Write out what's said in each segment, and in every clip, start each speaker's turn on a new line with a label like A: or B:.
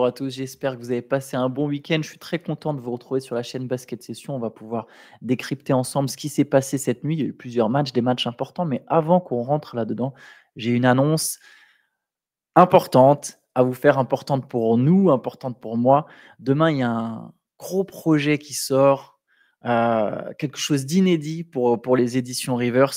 A: bonjour à tous. J'espère que vous avez passé un bon week-end. Je suis très content de vous retrouver sur la chaîne Basket Session. On va pouvoir décrypter ensemble ce qui s'est passé cette nuit. Il y a eu plusieurs matchs, des matchs importants. Mais avant qu'on rentre là-dedans, j'ai une annonce importante à vous faire, importante pour nous, importante pour moi. Demain, il y a un gros projet qui sort, quelque chose d'inédit pour les éditions Rivers.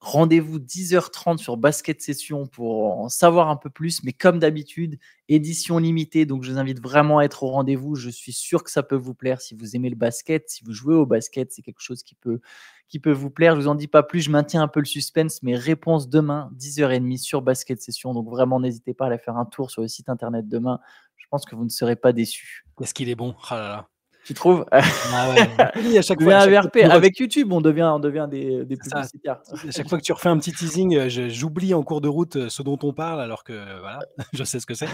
A: Rendez-vous 10h30 sur Basket Session pour en savoir un peu plus. Mais comme d'habitude, édition limitée. Donc, je vous invite vraiment à être au rendez-vous. Je suis sûr que ça peut vous plaire. Si vous aimez le basket, si vous jouez au basket, c'est quelque chose qui peut vous plaire. Je ne vous en dis pas plus. Je maintiens un peu le suspense. Mes réponses demain, 10h30 sur Basket Session. Donc, vraiment, n'hésitez pas à aller faire un tour sur le site internet demain. Je pense que vous ne serez pas déçus.
B: Est-ce qu'il est bon? Ah là là.
A: Tu trouves?
B: Ah ouais. Oui, à chaque
A: Devient
B: fois,
A: un
B: que
A: VRP.
B: tu me
A: Avec YouTube, on devient des
B: c'est ça.
A: publicitaires.
B: À chaque fois que tu refais un petit teasing, j'oublie en cours de route ce dont on parle, alors que voilà, je sais ce que c'est.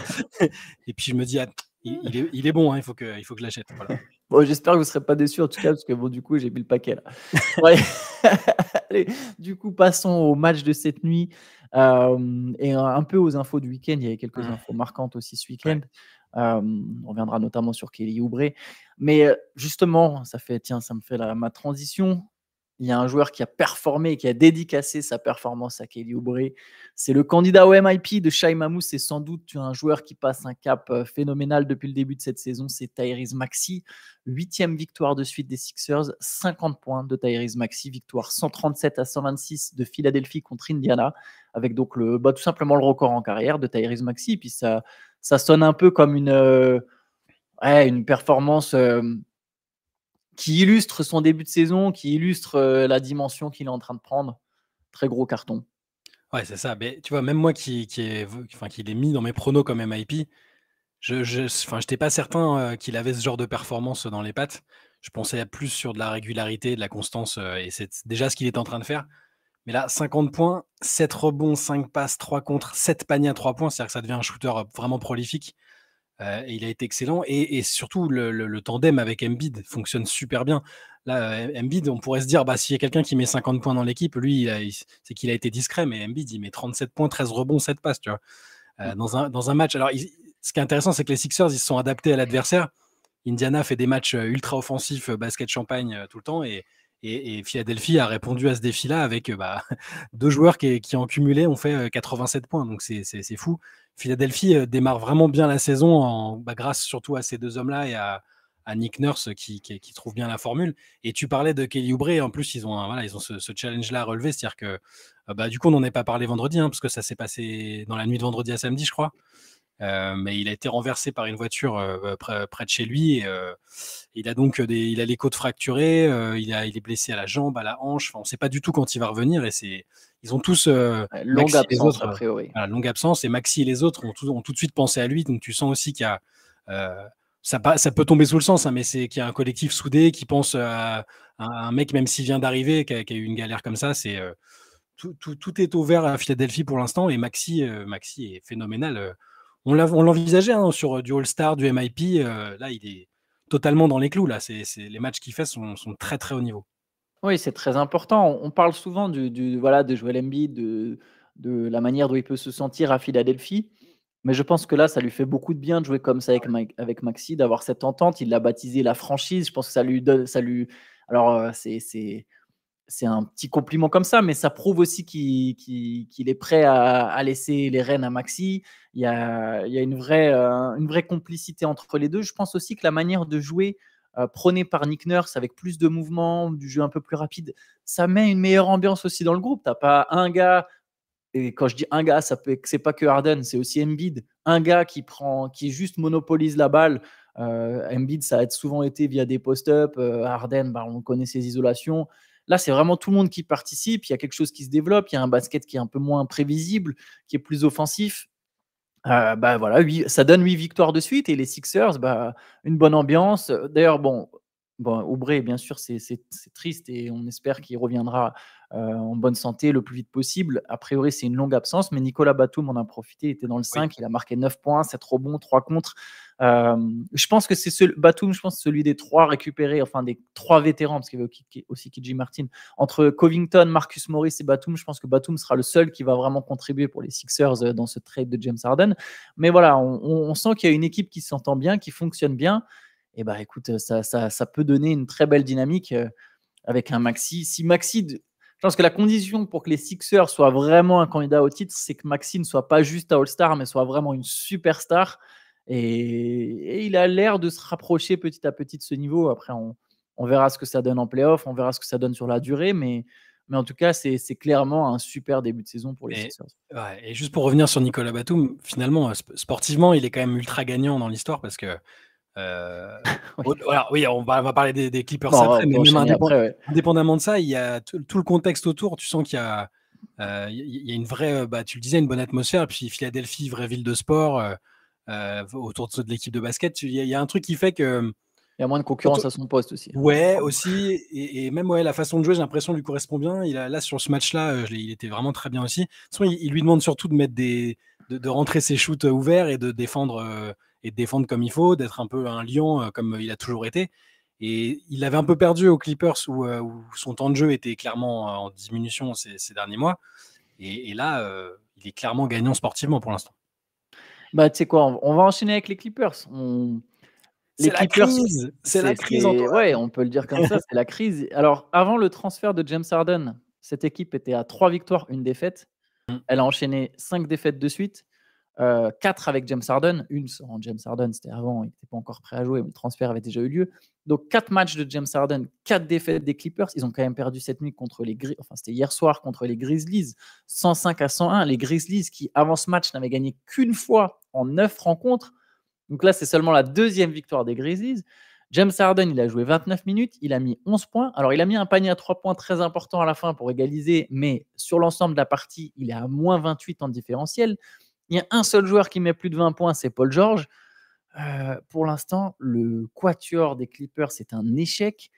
B: Et puis je me dis, il est bon, hein, il faut que je l'achète. Voilà.
A: Bon, j'espère que vous ne serez pas déçus en tout cas, parce que bon, du coup, j'ai mis le paquet là. Ouais. Allez, du coup, passons au match de cette nuit et un peu aux infos du week-end. Il y avait quelques infos marquantes aussi ce week-end. On reviendra notamment sur Kelly Oubre. Mais justement, ça me fait ma transition. Il y a un joueur qui a performé et qui a dédicacé sa performance à Kelly Oubre. C'est le candidat au MIP de Shai Mamou. C'est sans doute un joueur qui passe un cap phénoménal depuis le début de cette saison. C'est Tyrese Maxey. 8e victoire de suite des Sixers. 50 points de Tyrese Maxey. Victoire 137-126 de Philadelphie contre Indiana. Avec donc tout simplement le record en carrière de Tyrese Maxey. Et puis ça sonne un peu comme une performance qui illustre son début de saison, qui illustre la dimension qu'il est en train de prendre. Très gros carton.
B: Ouais, c'est ça. Mais tu vois, même moi qui l'ai mis dans mes pronos comme MIP, je n'étais pas certain qu'il avait ce genre de performance dans les pattes. Je pensais plus sur de la régularité, de la constance, et c'est déjà ce qu'il est en train de faire. Mais là, 50 points, 7 rebonds, 5 passes, 3 contres, 7 paniers à 3 points, c'est-à-dire que ça devient un shooter vraiment prolifique. Et il a été excellent. Et surtout, le tandem avec Embiid fonctionne super bien. Là, Embiid, on pourrait se dire, s'il y a quelqu'un qui met 50 points dans l'équipe, lui, c'est qu'il a été discret. Mais Embiid, il met 37 points, 13 rebonds, 7 passes, tu vois. Dans un match. Alors, ce qui est intéressant, c'est que les Sixers, ils se sont adaptés à l'adversaire. Indiana fait des matchs ultra offensifs, basket champagne tout le temps. Et Philadelphie a répondu à ce défi-là avec deux joueurs qui ont cumulé ont fait 87 points. Donc, c'est fou. Philadelphie démarre vraiment bien la saison grâce surtout à ces deux hommes-là et à Nick Nurse qui trouve bien la formule. Et tu parlais de Kelly Oubre. En plus, ils ont ce challenge-là à relever. C'est-à-dire que du coup, on n'en est pas parlé vendredi parce que ça s'est passé dans la nuit de vendredi à samedi, je crois. Mais il a été renversé par une voiture près de chez lui. Il a donc il a les côtes fracturées, il est blessé à la jambe, à la hanche. On ne sait pas du tout quand il va revenir. Et ils ont tous
A: longue absence a priori.
B: Longue absence. Et Maxey et les autres ont tout de suite pensé à lui. Donc tu sens aussi qu'il y a ça peut tomber sous le sens, mais c'est qu'il y a un collectif soudé qui pense à un mec, même s'il vient d'arriver, qui a eu une galère comme ça. C'est tout est ouvert à Philadelphie pour l'instant. Et Maxey est phénoménal. On l'envisageait sur du All-Star, du MIP. Là, il est totalement dans les clous. Là. Les matchs qu'il fait sont très, très haut niveau.
A: Oui, c'est très important. On parle souvent de Joel Embiid, de la manière dont il peut se sentir à Philadelphie. Mais je pense que là, ça lui fait beaucoup de bien de jouer comme ça avec Maxey, d'avoir cette entente. Il l'a baptisé la franchise. Je pense que ça lui donne. Alors, c'est un petit compliment comme ça, mais ça prouve aussi qu'il est prêt à laisser les rênes à Maxey. Il y a une vraie complicité entre les deux. Je pense aussi que la manière de jouer prônée par Nick Nurse avec plus de mouvements, du jeu un peu plus rapide, ça met une meilleure ambiance aussi dans le groupe. Tu n'as pas un gars, et quand je dis un gars, c'est pas que Harden, c'est aussi Embiid, un gars qui juste monopolise la balle. Embiid, ça a souvent été via des post-up. Harden, on connaît ses isolations. Là, c'est vraiment tout le monde qui participe. Il y a quelque chose qui se développe. Il y a un basket qui est un peu moins prévisible, qui est plus offensif. Voilà, ça donne 8 victoires de suite. Et les Sixers, une bonne ambiance. D'ailleurs, Oubre, bien sûr, c'est triste et on espère qu'il reviendra en bonne santé le plus vite possible. A priori, c'est une longue absence, mais Nicolas Batum en a profité. Il était dans le 5. Il a marqué 9 points, 7 rebonds, 3 contres. Je pense que c'est Batum, je pense celui des 3 récupérés, enfin des 3 vétérans, parce qu'il y avait aussi KJ Martin. Entre Covington, Marcus Morris et Batum, je pense que Batum sera le seul qui va vraiment contribuer pour les Sixers dans ce trade de James Harden. Mais voilà, on sent qu'il y a une équipe qui s'entend bien, qui fonctionne bien. Et bah écoute, ça peut donner une très belle dynamique avec un Maxi. Si Maxi, je pense que la condition pour que les Sixers soient vraiment un candidat au titre, c'est que Maxi ne soit pas juste un All-Star, mais soit vraiment une superstar. Et il a l'air de se rapprocher petit à petit de ce niveau. Après, on verra ce que ça donne en playoff, on verra ce que ça donne sur la durée, mais en tout cas, c'est clairement un super début de saison pour les Sixers.
B: Ouais, et juste pour revenir sur Nicolas Batum, finalement, sportivement, il est quand même ultra gagnant dans l'histoire parce que voilà, oui, on va parler des Clippers après, mais même indépendamment de ça, il y a tout le contexte autour. Tu sens qu'il y a, il y a une vraie, tu le disais, une bonne atmosphère. Et puis Philadelphie, vraie ville de sport, autour de l'équipe de basket. Il y a un truc qui fait que
A: il y a moins de concurrence à son poste aussi.
B: Ouais, aussi, et même la façon de jouer, j'ai l'impression, lui correspond bien. Là, sur ce match-là, il était vraiment très bien aussi. De toute façon, il lui demande surtout de mettre de rentrer ses shoots ouverts et de défendre comme il faut, d'être un peu un lion comme il a toujours été. Et il avait un peu perdu aux Clippers où son temps de jeu était clairement en diminution ces derniers mois. Et là, il est clairement gagnant sportivement pour l'instant.
A: Bah, tu sais quoi, on va enchaîner avec les Clippers.
B: C'est la crise. C'est la crise.
A: Ouais, on peut le dire comme ça, c'est la crise. Alors, avant le transfert de James Harden, cette équipe était à 3 victoires, 1 défaite. Elle a enchaîné 5 défaites de suite. 4 avec James Harden, 1 sans James Harden, c'était avant, il n'était pas encore prêt à jouer, mais le transfert avait déjà eu lieu. Donc 4 matchs de James Harden, 4 défaites des Clippers. Ils ont quand même perdu cette nuit contre les Grizzlies, enfin c'était hier soir contre les Grizzlies, 105-101. Les Grizzlies qui, avant ce match, n'avaient gagné qu'une fois en 9 rencontres. Donc là, c'est seulement la 2e victoire des Grizzlies. James Harden, il a joué 29 minutes, il a mis 11 points. Alors, il a mis un panier à 3 points très important à la fin pour égaliser, mais sur l'ensemble de la partie, il est à moins 28 en différentiel. Il y a un seul joueur qui met plus de 20 points, c'est Paul George. Pour l'instant, le quatuor des Clippers, c'est un échec.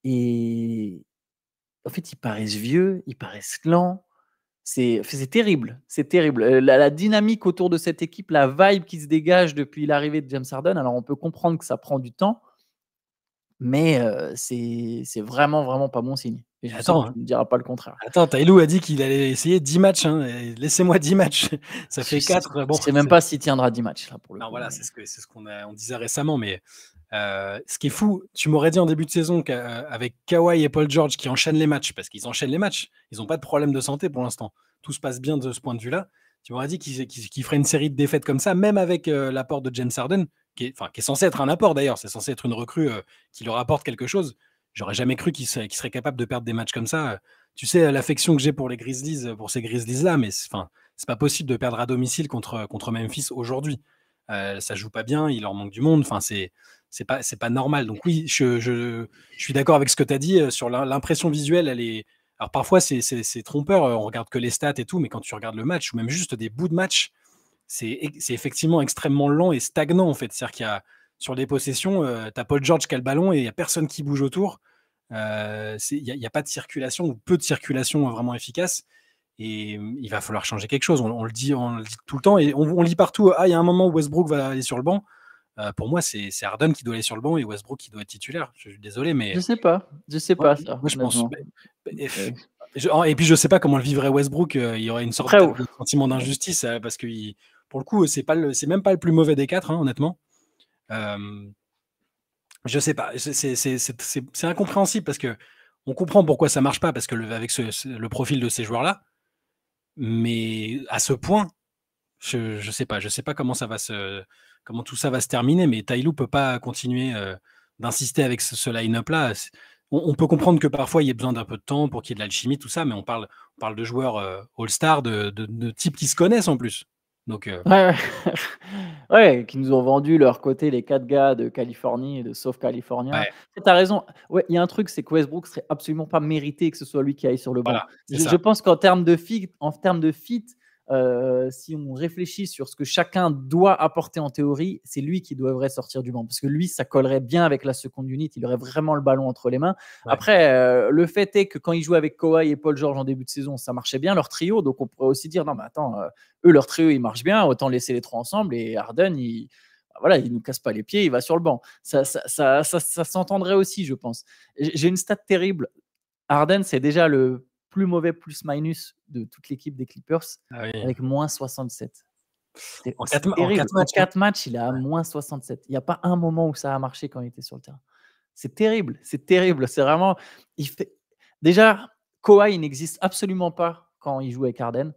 A: Et en fait, ils paraissent vieux, ils paraissent lents. C'est terrible, c'est terrible. La dynamique autour de cette équipe, la vibe qui se dégage depuis l'arrivée de James Harden, alors on peut comprendre que ça prend du temps, mais c'est vraiment, vraiment pas bon signe. Et je sais que tu ne me diras pas le contraire.
B: Attends, Taïlou a dit qu'il allait essayer 10 matchs. Hein, laissez-moi 10 matchs. Ça fait 4.
A: Je ne sais même pas s'il tiendra 10 matchs. Là, pour le
B: non,
A: coup,
B: voilà, c'est ce qu'on disait récemment. Mais ce qui est fou, tu m'aurais dit en début de saison qu'avec Kawhi et Paul George qui enchaînent les matchs, parce qu'ils enchaînent les matchs, ils n'ont pas de problème de santé pour l'instant. Tout se passe bien de ce point de vue-là. Tu m'aurais dit qu'ils feraient une série de défaites comme ça, même avec l'apport de James Harden, qui est censé être un apport d'ailleurs. C'est censé être une recrue qui leur apporte quelque chose. J'aurais jamais cru qu'il serait capable de perdre des matchs comme ça. Tu sais, l'affection que j'ai pour les Grizzlies, pour ces Grizzlies-là, mais c'est pas possible de perdre à domicile contre Memphis aujourd'hui. Ça joue pas bien, il leur manque du monde. Enfin, c'est pas normal. Donc oui, je suis d'accord avec ce que tu as dit sur l'impression visuelle. Elle est. Alors parfois c'est trompeur. On regarde que les stats et tout, mais quand tu regardes le match ou même juste des bouts de match, c'est effectivement extrêmement lent et stagnant en fait. C'est-à-dire qu'il y a sur des possessions, tu as Paul George qui a le ballon et il n'y a personne qui bouge autour. Il n'y a pas de circulation ou peu de circulation vraiment efficace. Et il va falloir changer quelque chose. On le dit tout le temps et on lit partout. Il y a un moment où Westbrook va aller sur le banc. Pour moi, c'est Harden qui doit aller sur le banc et Westbrook qui doit être titulaire. Je suis désolé, mais
A: je sais pas ça.
B: moi, je pense. Et puis je sais pas comment le vivrait Westbrook. Il y aurait une sorte de sentiment d'injustice parce que pour le coup, c'est même pas le plus mauvais des 4, hein, honnêtement. Je sais pas, c'est incompréhensible parce que on comprend pourquoi ça marche pas parce que avec le profil de ces joueurs-là, mais à ce point, je sais pas comment tout ça va se terminer, mais Ty Lue peut pas continuer d'insister avec ce line-up là. On peut comprendre que parfois il y a besoin d'un peu de temps pour qu'il y ait de l'alchimie, tout ça, mais on parle de joueurs all-star, de types qui se connaissent en plus. Donc,
A: ouais, qui nous ont vendu leur côté, les 4 gars de Californie et de South California.
B: Ouais.
A: Tu as raison. Ouais, il y a un truc, c'est que Westbrook serait absolument pas mérité que ce soit lui qui aille sur le banc.
B: Voilà,
A: je pense qu'en termes de fit, si on réfléchit sur ce que chacun doit apporter en théorie, c'est lui qui devrait sortir du banc parce que lui, ça collerait bien avec la seconde unit. Il aurait vraiment le ballon entre les mains. Ouais. Après, le fait est que quand il jouait avec Kawhi et Paul George en début de saison, ça marchait bien leur trio. Donc on pourrait aussi dire non, mais attends, eux leur trio il marche bien, autant laisser les 3 ensemble. Et Harden, voilà, il nous casse pas les pieds, il va sur le banc. Ça s'entendrait aussi, je pense. J'ai une stat terrible. Harden, c'est déjà le plus mauvais plus-minus de toute l'équipe des Clippers
B: Ah oui.
A: avec moins 67.
B: En
A: C'est
B: 4
A: terrible. En
B: matchs.
A: 4 matchs, il est à moins 67. Il n'y a pas un moment où ça a marché quand il était sur le terrain. C'est terrible. C'est terrible. C'est vraiment. Déjà, Kawhi il n'existe absolument pas quand il joue avec Harden.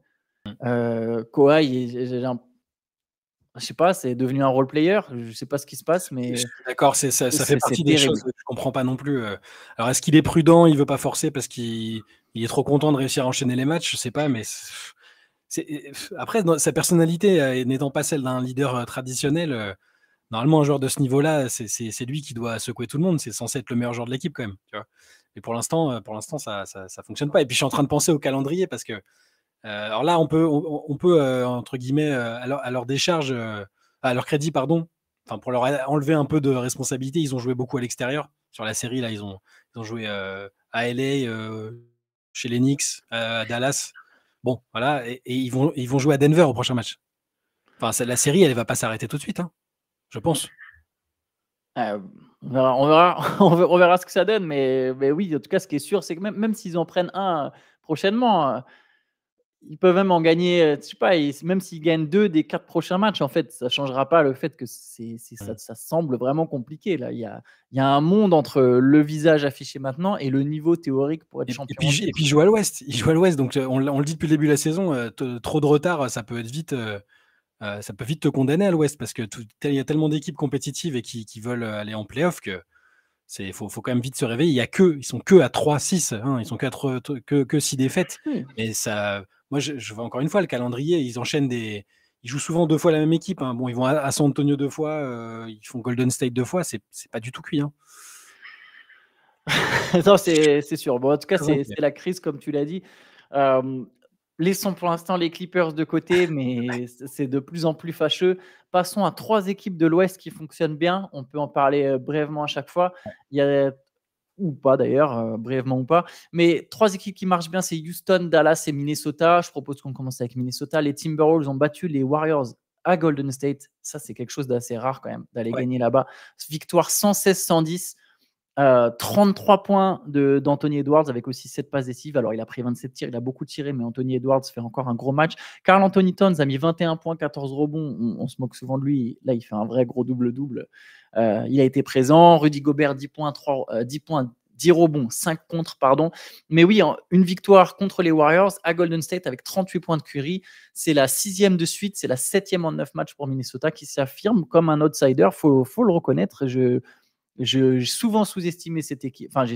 A: Kawhi, je sais pas, c'est devenu un role player. Je sais pas ce qui se passe, mais
B: Je suis d'accord, ça fait partie des
A: terrible.
B: choses que je comprends pas non plus. Alors, est-ce qu'il est prudent, il veut pas forcer parce qu'il est trop content de réussir à enchaîner les matchs? Je sais pas, mais après, sa personnalité n'étant pas celle d'un leader traditionnel, normalement, un joueur de ce niveau-là, c'est lui qui doit secouer tout le monde. C'est censé être le meilleur joueur de l'équipe quand même. Tu vois. Et pour l'instant, ça fonctionne pas. Et puis, je suis en train de penser au calendrier parce que alors là, on peut entre guillemets, à leur décharge, à leur crédit, pardon, enfin pour leur enlever un peu de responsabilité, ils ont joué beaucoup à l'extérieur. Sur la série, là, ils ont joué à LA, chez les Knicks, à Dallas. Bon, voilà, et ils vont jouer à Denver au prochain match. Enfin, la série, elle va pas s'arrêter tout de suite, hein, je pense.
A: On verra ce que ça donne, mais oui, en tout cas, ce qui est sûr, c'est que même s'ils en prennent un prochainement, ils peuvent même en gagner, je sais pas, même s'ils gagnent 2 des 4 prochains matchs, en fait, ça ne changera pas le fait que ça semble vraiment compliqué. Là. Il y a un monde entre le visage affiché maintenant et le niveau théorique pour être champion.
B: Et puis, il joue à l'Ouest. Donc on le dit depuis le début de la saison, trop de retard, ça peut être vite. Ça peut vite te condamner à l'Ouest parce que il y a tellement d'équipes compétitives et qui veulent aller en playoff que faut quand même vite se réveiller. Ils sont que à 3-6, hein, ils sont que 6 défaites.
A: Oui.
B: Mais moi, je vois encore une fois le calendrier. Ils jouent souvent 2 fois la même équipe. Hein. Bon, ils vont à San Antonio 2 fois, ils font Golden State 2 fois. C'est pas du tout cuit. Hein.
A: Non, c'est sûr. Bon, en tout cas, c'est la crise, comme tu l'as dit. Laissons pour l'instant les Clippers de côté, mais c'est de plus en plus fâcheux. Passons à 3 équipes de l'Ouest qui fonctionnent bien. On peut en parler brièvement à chaque fois. Il y a, ou pas d'ailleurs, brièvement ou pas. Mais 3 équipes qui marchent bien, c'est Houston, Dallas et Minnesota. Je propose qu'on commence avec Minnesota. Les Timberwolves ont battu les Warriors à Golden State. Ça, c'est quelque chose d'assez rare quand même, d'aller gagner là-bas. Victoire 116-110. 33 points d'Anthony Edwards avec aussi 7 passes décisives. Alors, il a pris 27 tirs, il a beaucoup tiré, mais Anthony Edwards fait encore un gros match. Karl Anthony Towns a mis 21 points, 14 rebonds. On se moque souvent de lui. Là, il fait un vrai gros double-double. Il a été présent. Rudy Gobert, 10 points, 10 rebonds, 5 contre, pardon. Mais oui, une victoire contre les Warriors à Golden State avec 38 points de Curry. C'est la 6e de suite, c'est la 7e en 9 matchs pour Minnesota qui s'affirme comme un outsider. Faut le reconnaître. J'ai souvent sous-estimé cette équipe. Enfin,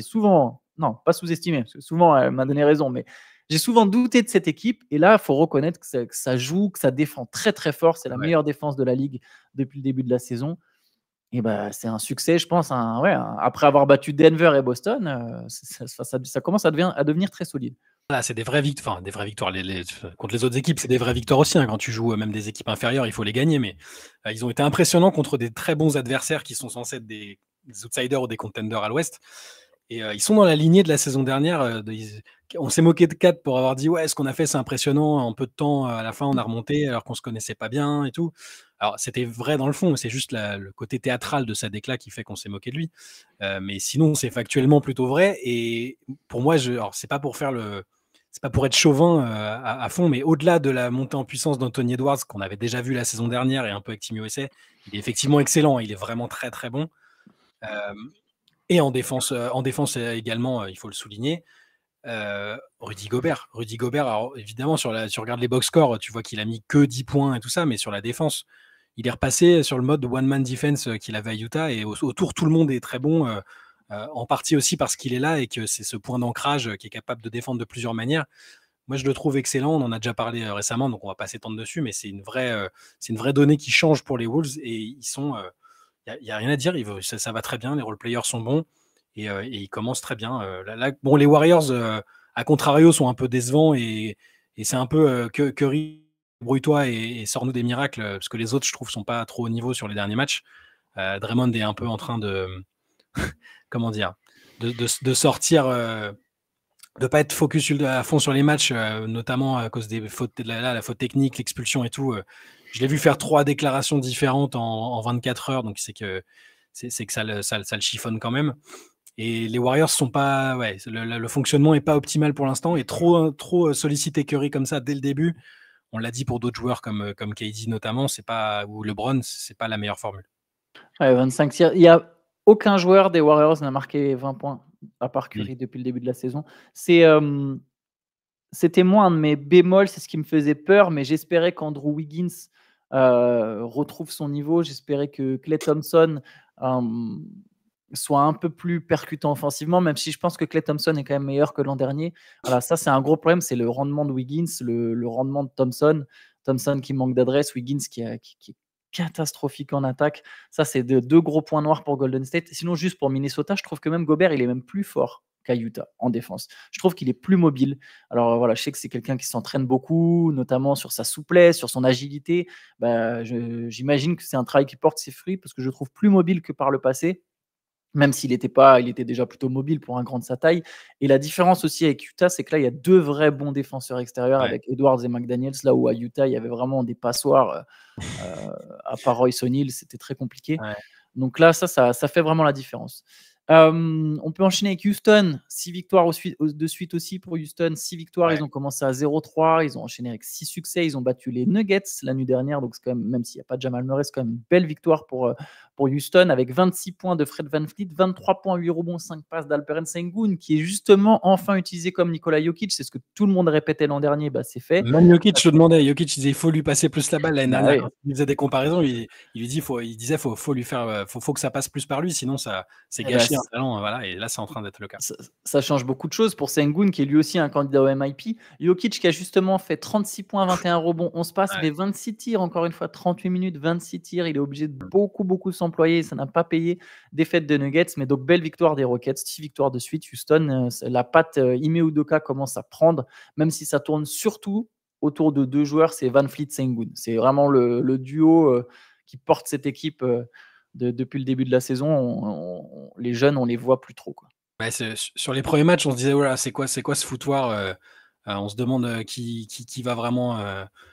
A: non, pas sous-estimé, parce que souvent, elle m'a donné raison, mais j'ai souvent douté de cette équipe. Et là, il faut reconnaître que ça joue, que ça défend très, très fort. C'est la meilleure défense de la Ligue depuis le début de la saison. Et c'est un succès, je pense. Après avoir battu Denver et Boston, ça commence à devenir très solide.
B: Voilà, c'est des vraies victoires. Contre les autres équipes, c'est des vraies victoires aussi. Hein. Quand tu joues même des équipes inférieures, il faut les gagner. Mais ils ont été impressionnants contre des très bons adversaires qui sont censés être des outsiders ou des contenders à l'Ouest. Et ils sont dans la lignée de la saison dernière. On s'est moqué de 4 pour avoir dit ouais, ce qu'on a fait, c'est impressionnant. En peu de temps, à la fin, on a remonté alors qu'on se connaissait pas bien et tout. Alors, c'était vrai dans le fond, c'est juste le côté théâtral de sa déclat qui fait qu'on s'est moqué de lui. Mais sinon, c'est factuellement plutôt vrai. Et pour moi, c'est pas pour faire c'est pas pour être chauvin à fond, mais au-delà de la montée en puissance d'Anthony Edwards, qu'on avait déjà vu la saison dernière et un peu avec Team USA, il est effectivement excellent. Il est vraiment très, très bon. Et en défense également, il faut le souligner. Rudy Gobert, alors évidemment, tu regardes les box scores, tu vois qu'il a mis que 10 points et tout ça, mais sur la défense, il est repassé sur le mode one-man defense qu'il avait à Utah, et autour, tout le monde est très bon, en partie aussi parce qu'il est là et que c'est ce point d'ancrage qui est capable de défendre de plusieurs manières. Moi, je le trouve excellent, on en a déjà parlé récemment, donc on va pas s'étendre dessus, mais c'est une vraie donnée qui change pour les Wolves, et ils sont... Il n'y a rien à dire, ça va très bien, les role-players sont bons, et ils commencent très bien. Bon, les Warriors, à contrario, sont un peu décevants, et c'est un peu Curry, brouille-toi et sors-nous des miracles, parce que les autres, je trouve, sont pas trop au niveau sur les derniers matchs. Draymond est un peu en train de comment dire, de sortir, de pas être focus à fond sur les matchs, notamment à cause des fautes, la faute technique, l'expulsion et tout. Je l'ai vu faire 3 déclarations différentes en 24 heures, donc c'est que ça le chiffonne quand même. Et les Warriors sont pas, le fonctionnement est pas optimal pour l'instant et trop solliciter Curry comme ça dès le début. On l'a dit pour d'autres joueurs comme KD notamment, ou LeBron, c'est pas la meilleure formule.
A: Ouais, 25 tirs. Il y a aucun joueur des Warriors n'a marqué 20 points à part Curry depuis le début de la saison. C'était moi un de mes bémols, c'est ce qui me faisait peur, mais j'espérais qu'Andrew Wiggins retrouve son niveau. J'espérais que Klay Thompson soit un peu plus percutant offensivement, même si je pense que Klay Thompson est quand même meilleur que l'an dernier. Voilà, ça c'est un gros problème, c'est le rendement de Wiggins, le rendement de Thompson. Thompson qui manque d'adresse, Wiggins qui est catastrophique en attaque. Ça, c'est deux gros points noirs pour Golden State. Sinon, juste pour Minnesota, je trouve que même Gobert, il est même plus fort qu'à Utah en défense. Je trouve qu'il est plus mobile. Alors voilà, je sais que c'est quelqu'un qui s'entraîne beaucoup, notamment sur sa souplesse, sur son agilité. J'imagine que c'est un travail qui porte ses fruits parce que je le trouve plus mobile que par le passé, même s'il était déjà plutôt mobile pour un grand de sa taille. Et la différence aussi avec Utah, c'est que là, il y a 2 vrais bons défenseurs extérieurs avec Edwards et McDaniels, là où à Utah, il y avait vraiment des passoires. À part Royce O'Neal, c'était très compliqué.
B: Ouais.
A: Donc là, ça fait vraiment la différence. On peut enchaîner avec Houston. 6 victoires de suite aussi pour Houston. 6 victoires, ils ont commencé à 0-3. Ils ont enchaîné avec 6 succès. Ils ont battu les Nuggets la nuit dernière. Donc, c'est quand même s'il n'y a pas de Jamal Murray, c'est quand même une belle victoire pour Houston avec 26 points de Fred VanVleet, 23 points, 8 rebonds, 5 passes d'Alperen Sengun, qui est justement enfin utilisé comme Nikola Jokic. C'est ce que tout le monde répétait l'an dernier. C'est fait.
B: Même Jokic le demandait. Jokic disait il faut lui passer plus la balle. L'année dernière,
A: oui.
B: quand il faisait des comparaisons, il disait faut lui faire, faut que ça passe plus par lui, sinon c'est gâché un talent. Voilà, et là, c'est en train d'être le cas.
A: Ça change beaucoup de choses pour Sengun, qui est lui aussi un candidat au MIP. Jokic qui a justement fait 36 points, 21 rebonds, 11 passes, mais 26 tirs, encore une fois, 38 minutes, 26 tirs. Il est obligé de beaucoup s'employer. Ça n'a pas payé. Défaite de Nuggets, mais donc belle victoire des Rockets, 6 victoires de suite. Houston, la patte Ime Udoka commence à prendre, même si ça tourne surtout autour de 2 joueurs, c'est VanVleet Sengun. C'est vraiment le duo qui porte cette équipe depuis le début de la saison. Les jeunes, on les voit plus trop, quoi.
B: Sur les premiers matchs, on se disait voilà, c'est quoi ce foutoir. On se demande qui va vraiment.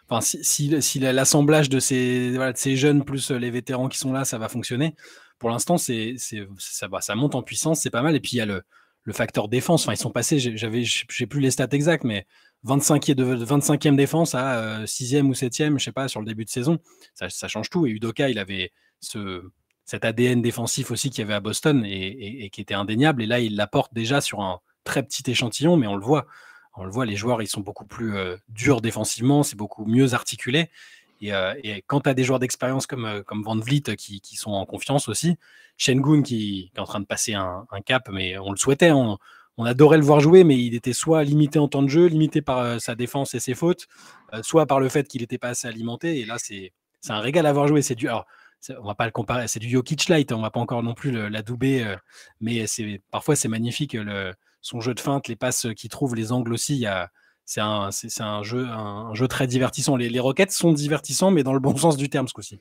B: Enfin, si l'assemblage de ces jeunes plus les vétérans qui sont là, ça va fonctionner. Pour l'instant, ça monte en puissance, c'est pas mal. Et puis il y a le facteur défense. Enfin, ils sont passés. J'ai plus les stats exacts, mais 25e défense à 6e ou 7e, je sais pas, sur le début de saison. Ça change tout. Et Udoka, il avait cet ADN défensif aussi qu'il y avait à Boston et qui était indéniable. Et là, il l'apporte déjà sur un très petit échantillon, mais on le voit. Les joueurs, ils sont beaucoup plus durs défensivement, c'est beaucoup mieux articulé. Et quand tu as des joueurs d'expérience comme VanVleet qui sont en confiance aussi, Sengun qui est en train de passer un cap, mais on le souhaitait. On adorait le voir jouer, mais il était soit limité en temps de jeu, limité par sa défense et ses fautes, soit par le fait qu'il n'était pas assez alimenté. Et là, c'est un régal à voir jouer. C'est dur. Alors, on va pas le comparer, c'est du Jokic light, on va pas encore non plus l'adouber, mais parfois c'est magnifique son jeu de feinte, les passes qu'il trouve, les angles aussi. C'est un jeu très divertissant. Les Rockets sont divertissants, mais dans le bon sens du terme ce coup-ci.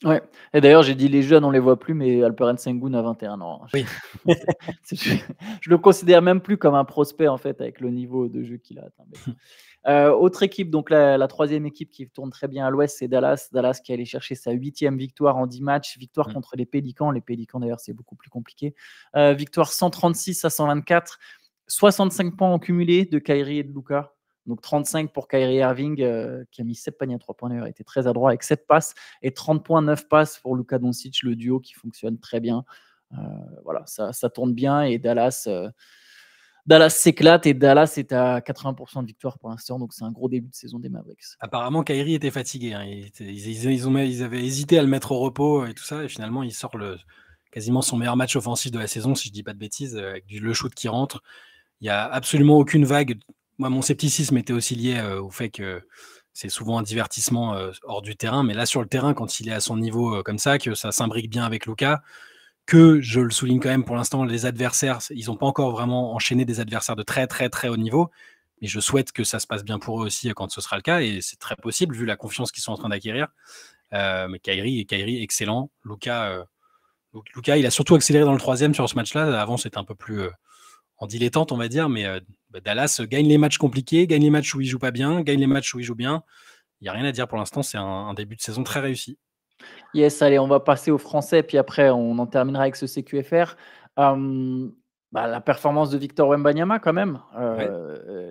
A: Ouais. Et d'ailleurs, j'ai dit les jeunes, on les voit plus, mais Alperen Sengun a 21 ans.
B: Oui.
A: Je le considère même plus comme un prospect en fait avec le niveau de jeu qu'il a atteint. Autre équipe, donc la troisième équipe qui tourne très bien à l'Ouest, c'est Dallas. Dallas qui allait chercher sa 8e victoire en 10 matchs, victoire contre les Pélicans. Les Pélicans d'ailleurs, c'est beaucoup plus compliqué. Victoire 136-124, 65 points en cumulé de Kyrie et de Luka. Donc 35 pour Kyrie Irving, qui a mis 7 paniers à 3 points, d'ailleurs, était très adroit avec 7 passes, et 30 points, 9 passes pour Luka Doncic, le duo qui fonctionne très bien. Voilà, ça tourne bien, et Dallas s'éclate, et Dallas est à 80% de victoire pour l'instant, donc c'est un gros début de saison des Mavericks.
B: Apparemment, Kyrie était fatigué. Hein. Ils avaient hésité à le mettre au repos et tout ça, et finalement, il sort quasiment son meilleur match offensif de la saison, si je ne dis pas de bêtises, avec le shoot qui rentre. Il n'y a absolument aucune vague. Moi, mon scepticisme était aussi lié au fait que c'est souvent un divertissement hors du terrain, mais là, sur le terrain, quand il est à son niveau comme ça, que ça s'imbrique bien avec Luka, que je le souligne quand même pour l'instant, les adversaires, ils n'ont pas encore vraiment enchaîné des adversaires de très, très, très haut niveau, mais je souhaite que ça se passe bien pour eux aussi quand ce sera le cas, et c'est très possible vu la confiance qu'ils sont en train d'acquérir. Mais Kyrie, excellent. Luka, il a surtout accéléré dans le 3e sur ce match-là. Avant, c'était un peu plus en dilettante, on va dire, mais Dallas gagne les matchs compliqués, gagne les matchs où il joue pas bien, gagne les matchs où il joue bien. il y a rien à dire pour l'instant, c'est un début de saison très réussi.
A: Yes, allez, on va passer aux Français, puis après on en terminera avec ce CQFR. Hem, la performance de Victor Wembanyama quand même,
B: Ouais.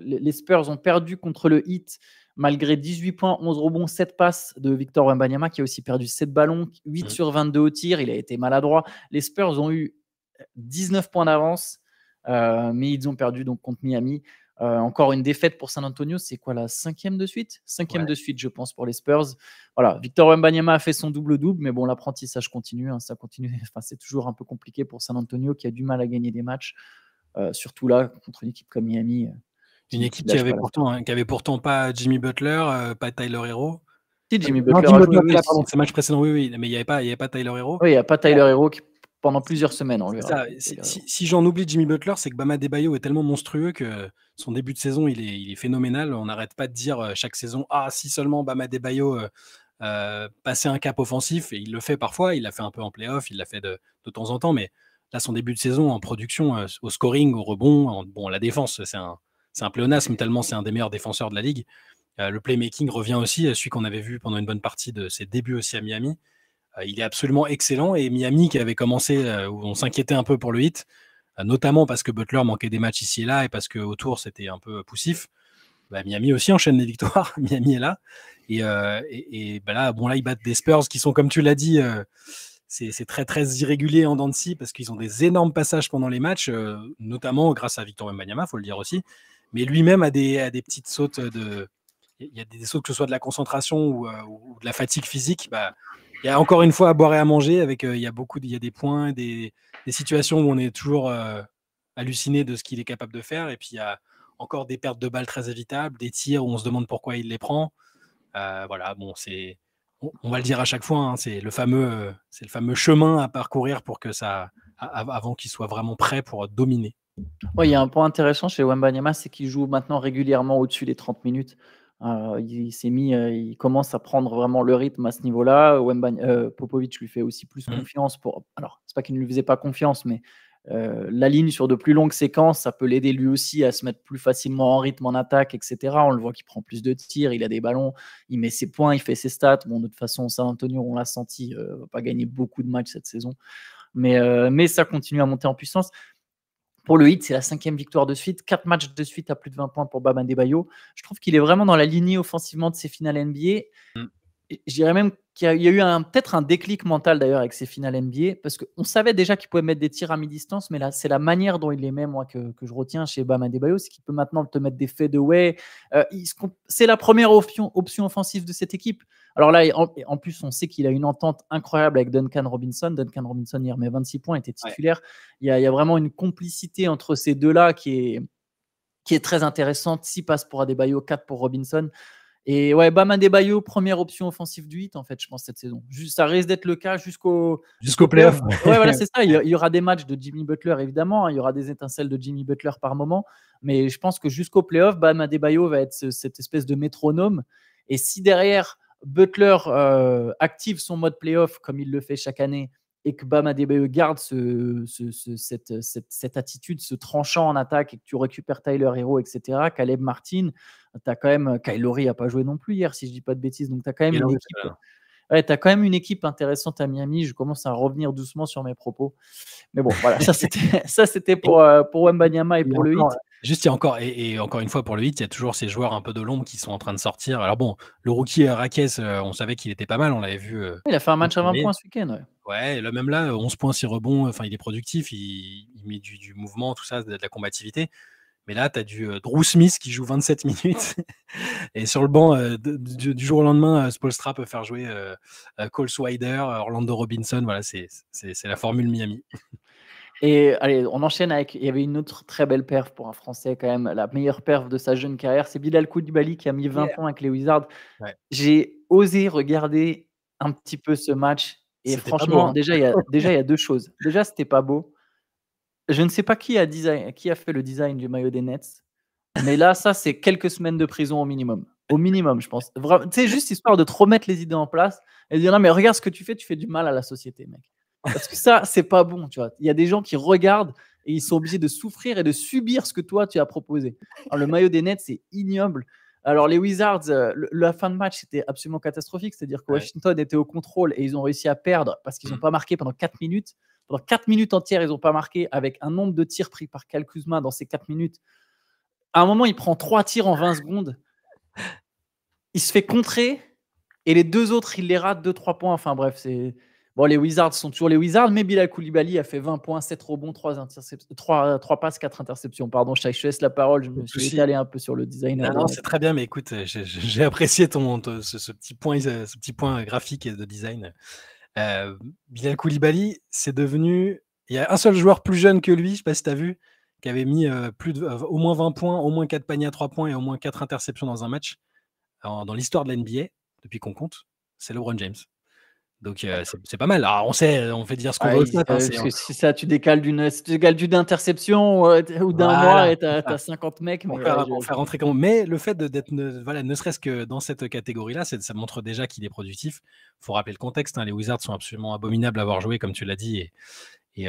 A: les Spurs ont perdu contre le Heat malgré 18 points, 11 rebonds, 7 passes de Victor Wembanyama qui a aussi perdu 7 ballons, 8
B: Mmh.
A: sur 22 au tir, il a été maladroit. Les Spurs ont eu 19 points d'avance, mais ils ont perdu donc contre Miami. Encore une défaite pour San Antonio, c'est quoi la cinquième de suite? Cinquième
B: Ouais.
A: de suite, je pense, pour les Spurs. Voilà, Victor Wembanyama a fait son double-double, mais bon, l'apprentissage continue, hein, ça continue. Enfin, c'est toujours un peu compliqué pour San Antonio qui a du mal à gagner des matchs, surtout là contre une équipe comme Miami
B: Une
A: qui
B: équipe
A: lâche pas l'affaire.
B: qui avait pourtant pas Jimmy Butler, pas Tyler Herro.
A: Si Jimmy
B: Non,
A: Butler a
B: Jimmy
A: joué,
B: Butler était
A: oui,
B: là, pardon,
A: si.
B: c'est match précédent, oui, oui, mais il y avait pas Tyler Herro.
A: Oui, il n'y a pas Tyler Herro qui, pendant plusieurs semaines, on lui
B: C'est
A: a
B: ça.
A: rappelé Tyler Herro.
B: Si j'en oublie Jimmy Butler, c'est que Bam Adebayo est tellement monstrueux que son début de saison, il est phénoménal. On n'arrête pas de dire chaque saison: «Ah, si seulement Bam Adebayo passait un cap offensif», et il le fait parfois. Il l'a fait un peu en play-off, il l'a fait de temps en temps, mais là, son début de saison en production, au scoring, au rebond, bon, la défense, c'est un pléonasme tellement c'est un des meilleurs défenseurs de la ligue. Le playmaking revient aussi, celui qu'on avait vu pendant une bonne partie de ses débuts aussi à Miami. Il est absolument excellent, et Miami qui avait commencé, où on s'inquiétait un peu pour le Heat, notamment parce que Butler manquait des matchs ici et là et parce qu'autour c'était un peu poussif. Miami aussi enchaîne les victoires. Miami est là. Là, bon, là, ils battent des Spurs qui sont, comme tu l'as dit, c'est très, très irrégulier en dents de scie parce qu'ils ont des énormes passages pendant les matchs, notamment grâce à Victor Wembanyama, il faut le dire aussi. Mais lui-même a des petites sautes de. Il y a des sautes, que ce soit de la concentration ou de la fatigue physique. Il y a encore une fois à boire et à manger. Il y a des points, des situations où on est toujours halluciné de ce qu'il est capable de faire. Et puis, il y a encore des pertes de balles très évitables, des tirs où on se demande pourquoi il les prend. Voilà, bon, on va le dire à chaque fois, hein, c'est le fameux chemin à parcourir pour que avant qu'il soit vraiment prêt pour dominer.
A: Ouais, il y a un point intéressant chez Wembanyama, c'est qu'il joue maintenant régulièrement au-dessus des 30 minutes. Il commence à prendre vraiment le rythme à ce niveau-là. Popovic lui fait aussi plus confiance alors, c'est pas qu'il ne lui faisait pas confiance, mais la ligne sur de plus longues séquences, ça peut l'aider lui aussi à se mettre plus facilement en rythme en attaque, etc. On le voit qu'il prend plus de tirs, il a des ballons, il met ses points, il fait ses stats. Bon, de toute façon, San Antonio, on l'a senti, va pas gagner beaucoup de matchs cette saison, mais ça continue à monter en puissance. Pour le Heat, c'est la 5e victoire de suite, 4 matchs de suite à plus de 20 points pour Bam Adebayo. Je trouve qu'il est vraiment dans la lignée offensivement de ses finales NBA.
B: Mm.
A: Et je dirais même qu'il y a eu peut-être un déclic mental d'ailleurs avec ses finales NBA, parce qu'on savait déjà qu'il pouvait mettre des tirs à mi-distance, mais là, c'est la manière dont il les met, moi, que je retiens chez Bam Adebayo, c'est qu'il peut maintenant te mettre des fadeaway. C'est la première option offensive de cette équipe. Alors là, en plus, on sait qu'il a une entente incroyable avec Duncan Robinson. Duncan Robinson, il remet 26 points, était titulaire. Ouais. Il y a vraiment une complicité entre ces deux-là qui est très intéressante. 6 passes pour Adebayo, 4 pour Robinson. Et ouais, Bam Adebayo, première option offensive du Heat, en fait, je pense, cette saison. Ça risque d'être le cas jusqu'au
B: playoff.
A: Ouais, voilà, c'est ça. Il y aura des matchs de Jimmy Butler, évidemment. Il y aura des étincelles de Jimmy Butler par moment. Mais je pense que jusqu'au playoff, Bam Adebayo va être cette espèce de métronome. Et si derrière, Butler active son mode playoff comme il le fait chaque année, et que Bam Adebayo garde cette attitude, ce tranchant en attaque, et que tu récupères Tyler Herro, etc., Caleb Martin, tu as quand même. Kyle Lowry n'a pas joué non plus hier, si je ne dis pas de bêtises. Donc, tu as quand même une équipe. Ouais, tu as quand même une équipe intéressante à Miami. Je commence à revenir doucement sur mes propos. Mais bon, voilà, ça c'était pour Wembanyama et pour le Heat.
B: Juste, il y a encore, et encore une fois, pour le Heat, il y a toujours ces joueurs un peu de l'ombre qui sont en train de sortir. Alors bon, le rookie Raquez, on savait qu'il était pas mal, on l'avait vu.
A: Il a fait un match à 20 points ce week-end.
B: Ouais, même là, 11 points, 6 rebonds, enfin, il est productif, il met du mouvement, tout ça, de la combativité. Mais là, tu as du Drew Smith qui joue 27 minutes. Et sur le banc, du jour au lendemain, Spoelstra peut faire jouer Cole Swider, Orlando Robinson. Voilà, c'est la formule Miami.
A: Et allez, on enchaîne avec. Il y avait une autre très belle perf pour un Français, quand même. La meilleure perf de sa jeune carrière, c'est Bilal Koulibaly qui a mis 20 points avec les Wizards. Ouais. J'ai osé regarder un petit peu ce match. Et franchement, beau, hein. déjà, il y a deux choses. Déjà, c'était pas beau. Je ne sais pas qui a fait le design du maillot des Nets. Mais là, ça, c'est quelques semaines de prison au minimum. Au minimum, je pense. Tu sais, juste histoire de te remettre les idées en place et de dire non, mais regarde ce que tu fais du mal à la société, mec. Parce que ça, c'est pas bon, tu vois. Il y a des gens qui regardent et ils sont obligés de souffrir et de subir ce que toi, tu as proposé. Alors, le maillot des Nets, c'est ignoble. Alors, les Wizards, la fin de match, c'était absolument catastrophique. C'est-à-dire que
B: Ouais.
A: Washington était au contrôle et ils ont réussi à perdre parce qu'ils n'ont
B: Mmh.
A: pas marqué pendant 4 minutes. Pendant 4 minutes entières, ils n'ont pas marqué avec un nombre de tirs pris par Kyle Kuzma dans ces 4 minutes. À un moment, il prend 3 tirs en 20 secondes. Il se fait contrer et les 2 autres, il les rate 2-3 points. Enfin bref, c'est. Bon, les Wizards sont toujours les Wizards, mais Bilal Koulibaly a fait 20 points, 7 rebonds, 3 passes, 4 interceptions. Pardon, je te laisse la parole. Je
B: Pas
A: me
B: de
A: suis
B: souci.
A: étalé un peu sur le designer
B: Non,
A: des
B: non,
A: Nets.
B: c'est très bien, mais écoute, j'ai apprécié ce petit point graphique et de design. Bilal Koulibaly, c'est devenu. Il y a un seul joueur plus jeune que lui, je ne sais pas si tu as vu, qui avait mis au moins 20 points, au moins 4 paniers à 3 points et au moins 4 interceptions dans un match dans l'histoire de la NBA, depuis qu'on compte, c'est LeBron James. Donc c'est pas mal. Alors on sait, on fait dire ce qu'on veut
A: Ah,
B: au stade. Hein,
A: parce que si ça, tu décales d'une interception ou d'un mois
B: voilà,
A: et tu
B: c'est ça.
A: as 50 mecs.
B: Pour
A: Mais
B: faire rentrer comment. Mais le fait d'être ne serait-ce que dans cette catégorie-là, ça montre déjà qu'il est productif. Il faut rappeler le contexte. Hein, les Wizards sont absolument abominables à avoir joué, comme tu l'as dit, et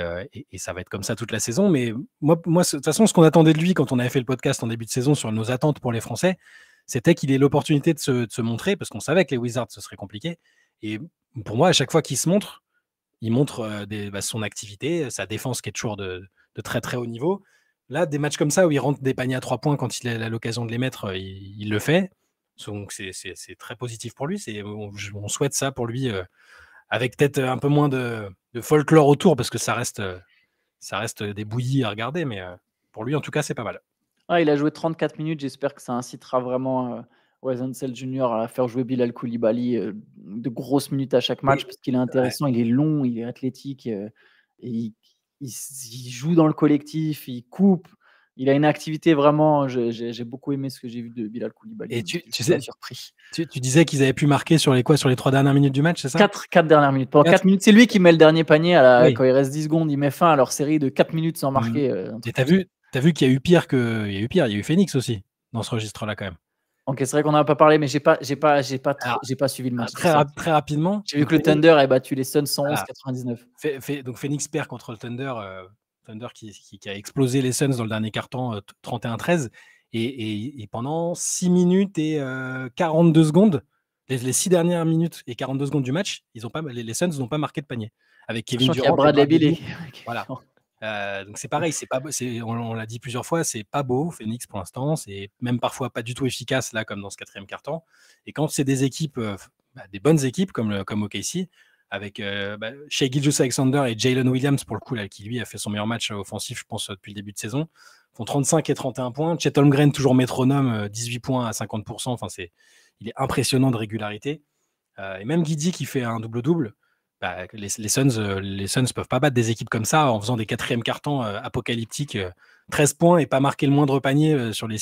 B: ça va être comme ça toute la saison. Mais moi, de toute façon, ce qu'on attendait de lui quand on avait fait le podcast en début de saison sur nos attentes pour les Français, c'était qu'il ait l'opportunité de se montrer, parce qu'on savait que les Wizards, ce serait compliqué. Et pour moi, à chaque fois qu'il se montre, il montre son activité, sa défense qui est toujours de très très haut niveau. Là, des matchs comme ça où il rentre des paniers à 3 points quand il a l'occasion de les mettre, il le fait. Donc c'est très positif pour lui. On souhaite ça pour lui, avec peut-être un peu moins de folklore autour, parce que ça reste des bouillies à regarder, mais pour lui, en tout cas, c'est pas mal.
A: il a joué 34 minutes. J'espère que ça incitera vraiment Wes Unseld Jr. à faire jouer Bilal Koulibaly de grosses minutes à chaque match parce qu'il est
B: Ouais.
A: intéressant, il est long, il est athlétique, et il joue dans le collectif, il coupe. Il a une activité vraiment. J'ai beaucoup aimé ce que j'ai vu de Bilal Koulibaly.
B: Et tu
A: Ça m'a surpris.
B: disais qu'ils avaient pu marquer sur les 3 dernières minutes du match, c'est ça?
A: 4 dernières minutes. Pendant 4
B: 4.
A: minutes, c'est lui qui met le dernier panier
B: Oui.
A: quand il reste 10 secondes. Il met fin à leur série de 4 minutes sans marquer.
B: Et t'as vu qu'il y a eu pire il y a eu Phoenix aussi dans ce registre-là quand même.
A: Ok, c'est vrai qu'on n'en a pas parlé, mais j'ai pas
B: Alors,
A: suivi le match.
B: très rapidement.
A: J'ai vu que le Thunder a battu les Suns 111-99.
B: Donc Phoenix perd contre le Thunder, Thunder qui a explosé les Suns dans le dernier quart-temps, 31-13, et pendant 6 minutes et 42 secondes, les 6 dernières minutes et 42 secondes du match, les Suns n'ont pas marqué de panier. Avec Kevin
A: Sachant qu'il y a
B: Durant et
A: Bradley Beal.
B: Voilà. Donc c'est pareil, on l'a dit plusieurs fois, c'est pas beau Phoenix pour l'instant, c'est même parfois pas du tout efficace là comme dans ce 4e quart-temps. Et quand c'est des équipes, des bonnes équipes comme OKC, avec Shai Gilgeous-Alexander et Jalen Williams pour le coup là, qui lui a fait son meilleur match offensif, je pense depuis le début de saison, font 35 et 31 points. Chet Holmgren toujours métronome, 18 points à 50%. Enfin il est impressionnant de régularité. Et même Guidi qui fait un double-double. Les Suns peuvent pas battre des équipes comme ça en faisant des 4e cartons apocalyptiques, 13 points et pas marquer le moindre panier sur les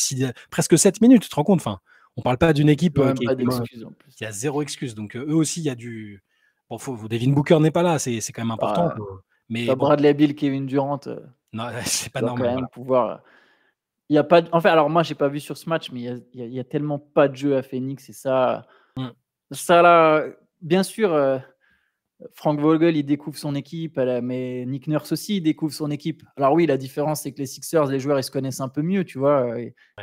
B: presque 7 minutes, tu te rends compte, enfin, on parle pas d'une équipe qui a 0 excuse. Donc eux aussi, il y a du. Bon, Devin Booker n'est pas là, c'est quand même important. Mais bon,
A: Bradley Beal, Kevin Durant.
B: non, c'est pas
A: normal. Quand même
B: voilà.
A: pouvoir. Il y a pas. Enfin, alors moi, j'ai pas vu sur ce match, mais il y a tellement pas de jeu à Phoenix et ça. Ça là, bien sûr. Frank Vogel, il découvre son équipe, mais Nick Nurse aussi, il découvre son équipe. Alors oui, la différence, c'est que les Sixers, les joueurs, ils se connaissent un peu mieux, tu vois.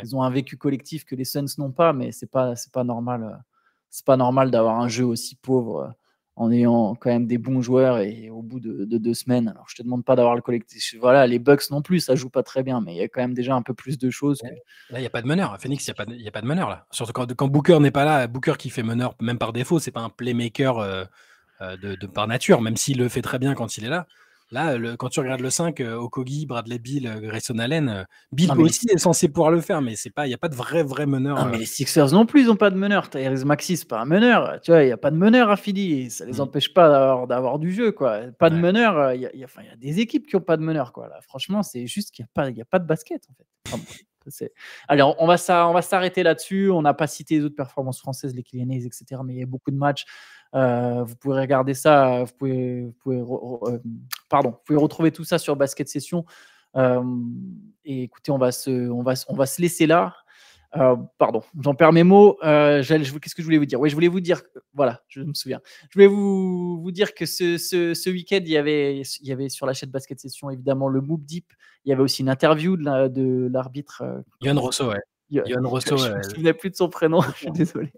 A: Ils ont un vécu collectif que les Suns n'ont pas, mais c'est pas normal. C'est pas normal d'avoir un jeu aussi pauvre en ayant quand même des bons joueurs et au bout de 2 semaines. Alors je te demande pas d'avoir le collectif. Voilà, les Bucks non plus, ça joue pas très bien, mais il y a quand même déjà un peu plus de choses.
B: Là, il n'y a pas de meneur. À Phoenix, il n'y a pas de meneur là. Surtout quand Booker n'est pas là, Booker qui fait meneur même par défaut, c'est pas un playmaker. De par nature, même s'il le fait très bien quand il est là. Là, quand tu regardes le 5, Okogie, Bradley Beal, Grayson Allen, Beal aussi est censé pouvoir le faire, mais il n'y a pas de vrai meneur.
A: Non, mais les Sixers non plus, ils n'ont pas de meneur. Tyrese Maxey, c'est pas un meneur. Tu vois, il n'y a pas de meneur à Philly. Ça ne les empêche pas d'avoir du jeu, quoi. Pas de meneur. Il y a des équipes qui n'ont pas de meneur, quoi. Là, franchement, c'est juste qu'il n'y a pas de basket, en fait. Allez, on va s'arrêter là-dessus. On n'a pas cité les autres performances françaises, les Kylianais, etc. Mais il y a beaucoup de matchs. Vous pouvez regarder ça. Vous pouvez retrouver tout ça sur Basket Session. Et écoutez, on va se laisser là. Pardon, j'en perds mes mots. Qu'est-ce que je voulais vous dire? Oui, je voulais vous dire, voilà, je me souviens. Je voulais vous dire que ce week-end, il y avait sur la chaîne Basket Session évidemment le Moop Deep. Il y avait aussi une interview de l'arbitre
B: Ion Rosso, ouais. Yohan Rosso,
A: Je me souvenais plus de son prénom, je suis désolé.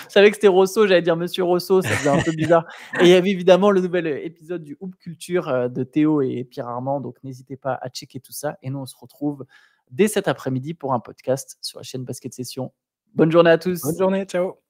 A: Je savais que c'était Rosso, j'allais dire Monsieur Rosso, ça faisait un peu bizarre. Et il y avait évidemment le nouvel épisode du Hoop Culture de Théo et Pierre Armand, donc n'hésitez pas à checker tout ça. Et nous, on se retrouve dès cet après-midi pour un podcast sur la chaîne Basket Session. Bonne journée à tous.
B: Bonne journée, ciao.